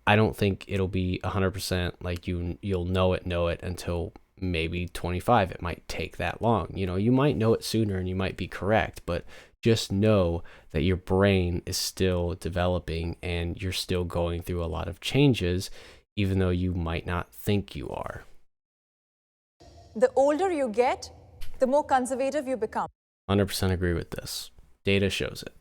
I don't think it'll be 100% like you'll know it until maybe 25. It might take that long. You might know it sooner and you might be correct, but just know that your brain is still developing and you're still going through a lot of changes, even though you might not think you are. The older you get, the more conservative you become. 100% agree with this. Data shows it.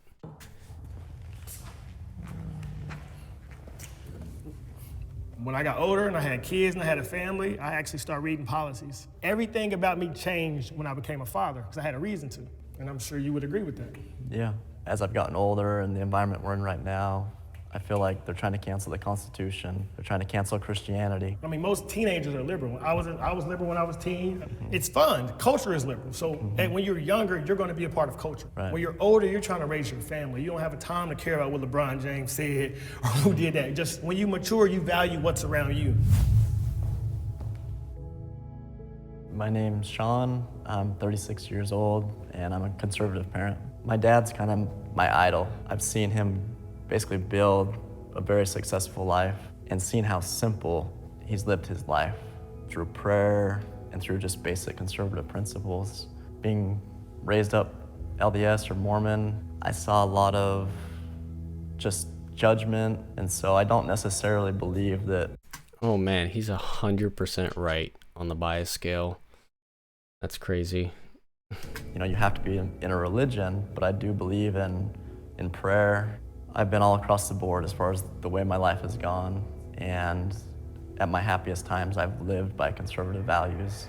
When I got older and I had kids and I had a family, I actually started reading policies. Everything about me changed when I became a father because I had a reason to. And I'm sure you would agree with that. Yeah. As I've gotten older and the environment we're in right now, I feel like they're trying to cancel the Constitution. They're trying to cancel Christianity. I mean, most teenagers are liberal. I was liberal when I was teen. It's fun. Culture is liberal. So when you're younger, you're going to be a part of culture. Right. When you're older, you're trying to raise your family. You don't have a time to care about what LeBron James said or who did that. Just when you mature, you value what's around you. My name's Sean. I'm 36 years old, and I'm a conservative parent. My dad's kind of my idol. I've seen him basically build a very successful life and seen how simple he's lived his life through prayer and through just basic conservative principles. Being raised up LDS or Mormon, I saw a lot of just judgment, and so I don't necessarily believe that. Oh man, he's 100% right on the bias scale. That's crazy. You have to be in a religion, but I do believe in prayer. I've been all across the board as far as the way my life has gone, and at my happiest times, I've lived by conservative values.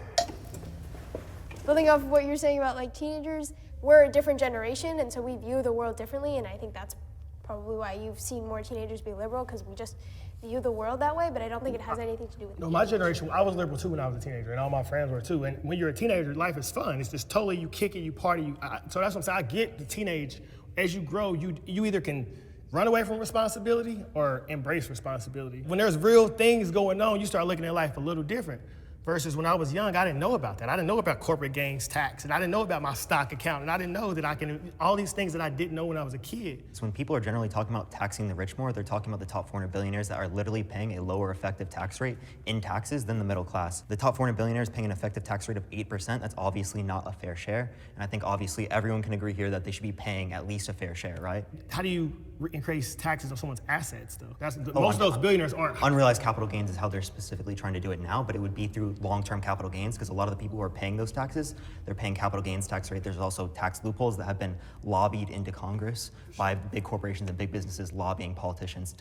Building off of what you're saying about teenagers, we're a different generation, and so we view the world differently, and I think that's probably why you've seen more teenagers be liberal, because we just view the world that way, but I don't think it has anything to do with No, my generation, I was liberal too when I was a teenager, and all my friends were too. And when you're a teenager, life is fun. It's just totally, you kick it, you party. So that's what I'm saying. I get the teenage. As you grow, you either can run away from responsibility or embrace responsibility. When there's real things going on, you start looking at life a little different. Versus when I was young, I didn't know about that. I didn't know about corporate gains tax, and I didn't know about my stock account, and I didn't know that all these things that I didn't know when I was a kid. So when people are generally talking about taxing the rich more, they're talking about the top 400 billionaires that are literally paying a lower effective tax rate in taxes than the middle class. The top 400 billionaires paying an effective tax rate of 8%, that's obviously not a fair share. And I think obviously everyone can agree here that they should be paying at least a fair share, right? How do you increase taxes on someone's assets, though? Most of those billionaires aren't. Unrealized capital gains is how they're specifically trying to do it now, but it would be through long-term capital gains, because a lot of the people who are paying those taxes, they're paying capital gains tax rate. There's also tax loopholes that have been lobbied into Congress by big corporations and big businesses lobbying politicians.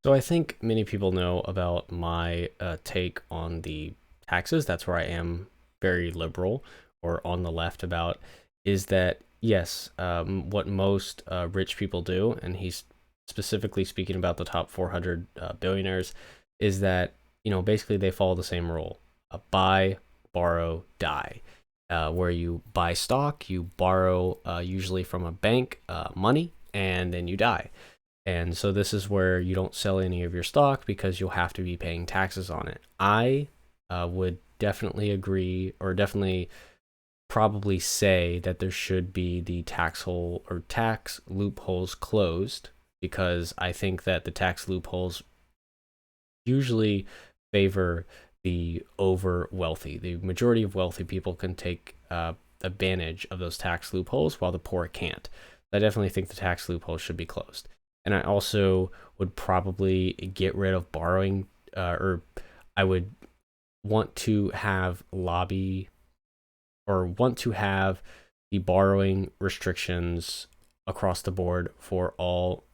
So I think many people know about my take on the taxes. That's where I am very liberal or on the left about, is that yes, what most rich people do, and he's specifically speaking about the top 400 billionaires, is that, basically they follow the same rule. Buy, borrow, die. Where you buy stock, you borrow usually from a bank money, and then you die. And so this is where you don't sell any of your stock because you'll have to be paying taxes on it. I would definitely agree, or definitely probably say that there should be the tax loopholes closed, because I think that the tax loopholes usually favor the over wealthy. The majority of wealthy people can take advantage of those tax loopholes while the poor can't. I definitely think the tax loopholes should be closed. And I also would probably get rid of borrowing, or I would want to have the borrowing restrictions across the board for all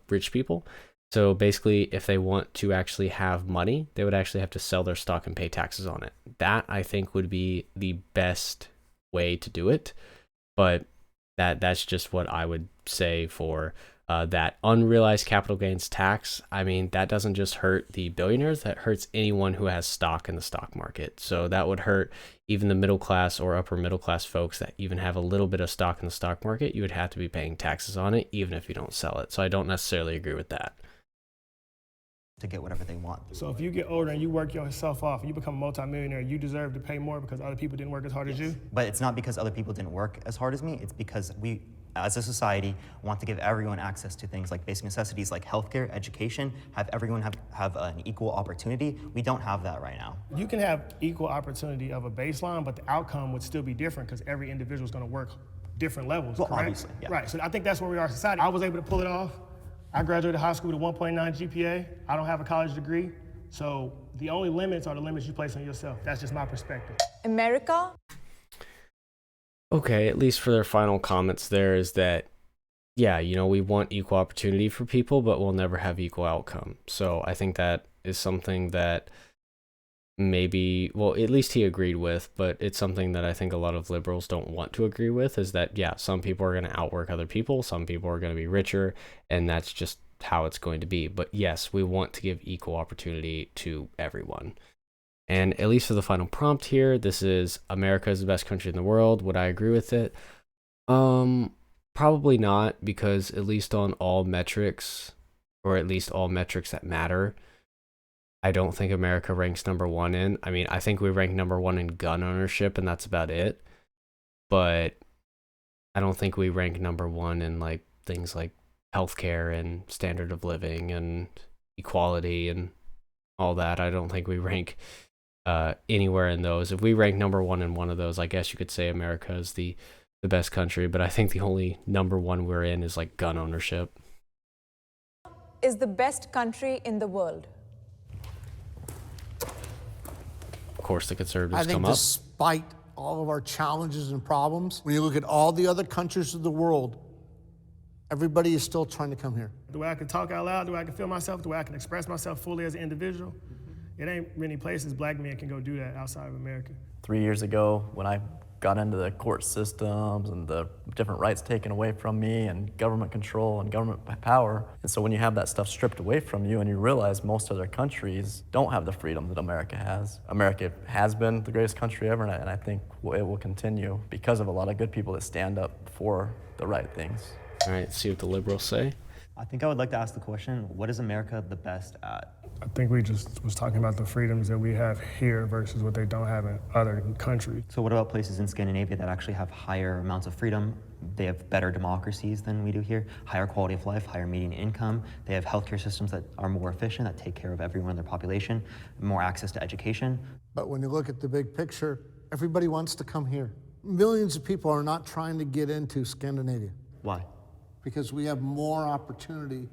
rich people. So basically, if they want to actually have money, they would actually have to sell their stock and pay taxes on it. That, I think, would be the best way to do it. But that's just what I would say for that unrealized capital gains tax. I mean, that doesn't just hurt the billionaires, that hurts anyone who has stock in the stock market. So that would hurt even the middle class or upper middle class folks that even have a little bit of stock in the stock market. You would have to be paying taxes on it, even if you don't sell it. So I don't necessarily agree with that. to get whatever they want. So if you get older and you work yourself off and you become a multimillionaire, you deserve to pay more because other people didn't work as hard as you? But it's not because other people didn't work as hard as me, it's because we, as a society, want to give everyone access to things like basic necessities like healthcare, education, have everyone have an equal opportunity. We don't have that right now. You can have equal opportunity of a baseline, but the outcome would still be different because every individual is going to work different levels, Well, correct? obviously, yeah. Right, so I think that's where we are as a society. I was able to pull it off. I graduated high school with a 1.9 GPA. I don't have a college degree. So the only limits are the limits you place on yourself. That's just my perspective. America? Okay, at least for their final comments there is that, yeah, you know, we want equal opportunity for people, but we'll never have equal outcome. So I think that is something that maybe, well, at least he agreed with, but it's something that I think a lot of liberals don't want to agree with, is that, yeah, some people are going to outwork other people, some people are going to be richer, and that's just how it's going to be. But yes, we want to give equal opportunity to everyone. And at least for the final prompt here, this is America is the best country in the world. Would I agree with it? Probably not, because at least on all metrics, or at least all metrics that matter, I don't think America ranks #1 in. I mean, I think we rank #1 in gun ownership, and that's about it. But I don't think we rank #1 in like things like healthcare and standard of living and equality and all that. I don't think we rank anywhere in those. If we rank #1 in one of those, I guess you could say America is the best country. But I think the only #1 we're in is like gun ownership. Is the best country in the world? Of course, the conservatives I think come up. despite all of our challenges and problems, when you look at all the other countries of the world, everybody is still trying to come here. The way I can talk out loud, the way I can feel myself, the way I can express myself fully as an individual, it ain't many places black men can go do that outside of America. 3 years ago, when I got into the court systems and the different rights taken away from me and government control and government power. And so when you have that stuff stripped away from you and you realize most other countries don't have the freedom that America has. America has been the greatest country ever, and I think it will continue because of a lot of good people that stand up for the right things. All right, see what the liberals say. I think I would like to ask the question, what is America the best at? I think we just was talking about the freedoms that we have here versus what they don't have in other countries. So what about places in Scandinavia that actually have higher amounts of freedom? They have better democracies than we do here, higher quality of life, higher median income. They have healthcare systems that are more efficient, that take care of everyone in their population, more access to education. But when you look at the big picture, everybody wants to come here. Millions of people are not trying to get into Scandinavia. Why? Because we have more opportunity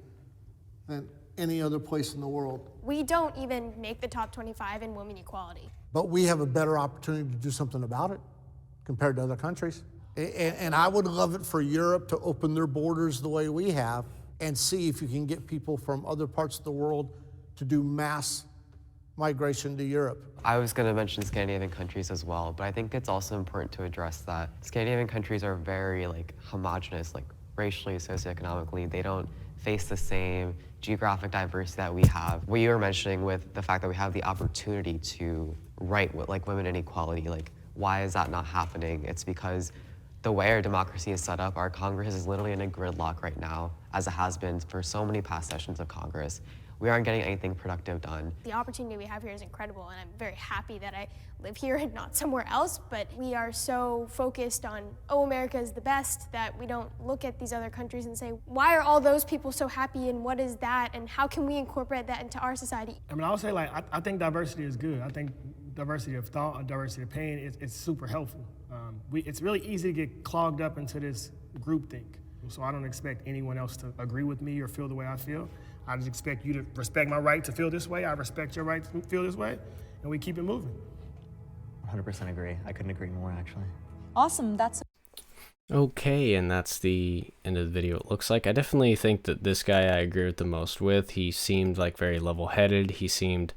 than any other place in the world. We don't even make the top 25 in women equality. But we have a better opportunity to do something about it compared to other countries. And I would love it for Europe to open their borders the way we have and see if you can get people from other parts of the world to do mass migration to Europe. I was going to mention Scandinavian countries as well, but I think it's also important to address that Scandinavian countries are very homogenous, racially, socioeconomically. They don't face the same geographic diversity that we have. What you were mentioning with the fact that we have the opportunity to write with women inequality, why is that not happening? It's because the way our democracy is set up, our Congress is literally in a gridlock right now, as it has been for so many past sessions of Congress. We aren't getting anything productive done. The opportunity we have here is incredible, and I'm very happy that I live here and not somewhere else, but we are so focused on, oh, America is the best, that we don't look at these other countries and say, why are all those people so happy, and what is that, and how can we incorporate that into our society? I mean, I would say, I think diversity is good. I think diversity of thought and diversity of opinion is super helpful. It's really easy to get clogged up into this groupthink. So I don't expect anyone else to agree with me or feel the way I feel. I just expect you to respect my right to feel this way. I respect your right to feel this way, and we keep it moving. 100% agree. I couldn't agree more, actually. Awesome. That's Okay, and that's the end of the video, it looks like. I definitely think that this guy I agree with the most with. He seemed very level-headed. He seemed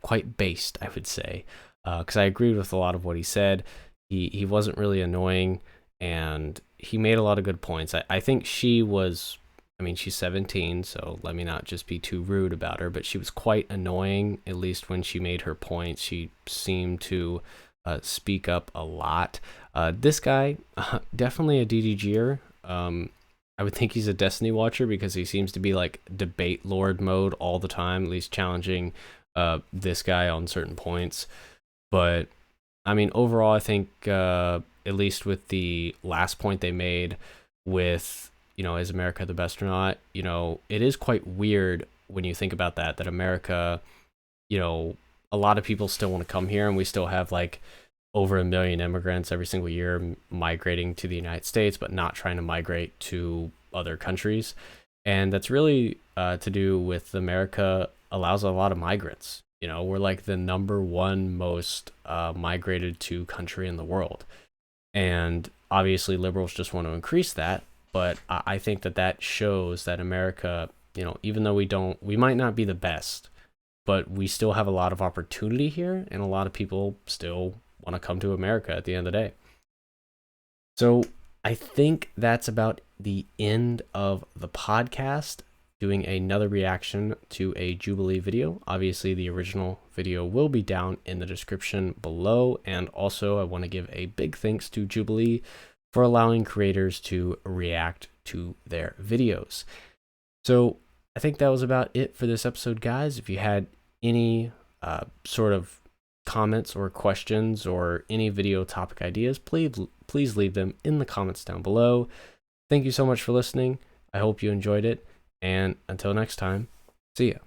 quite based, I would say, because I agreed with a lot of what he said. He wasn't really annoying, and he made a lot of good points. I think she was, she's 17, so let me not just be too rude about her, but she was quite annoying, at least when she made her points. She seemed to speak up a lot. This guy, definitely a DDGer. I I would think he's a Destiny watcher because he seems to be like debate lord mode all the time, at least challenging this guy on certain points. But I mean, overall, I think at least with the last point they made with, is America the best or not? It is quite weird when you think about that America, a lot of people still want to come here, and we still have like over 1 million immigrants every single year migrating to the United States, but not trying to migrate to other countries. And that's really to do with America allows a lot of migrants. We're like the #1 most migrated to country in the world. And obviously liberals just want to increase that. But I think that shows that America, even though we might not be the best, but we still have a lot of opportunity here, and a lot of people still want to come to America at the end of the day. So I think that's about the end of the podcast. Doing another reaction to a Jubilee video. Obviously, the original video will be down in the description below. And also, I want to give a big thanks to Jubilee for allowing creators to react to their videos. So I think that was about it for this episode, guys. If you had any sort of comments or questions or any video topic ideas, please leave them in the comments down below. Thank you so much for listening. I hope you enjoyed it. And until next time, see ya.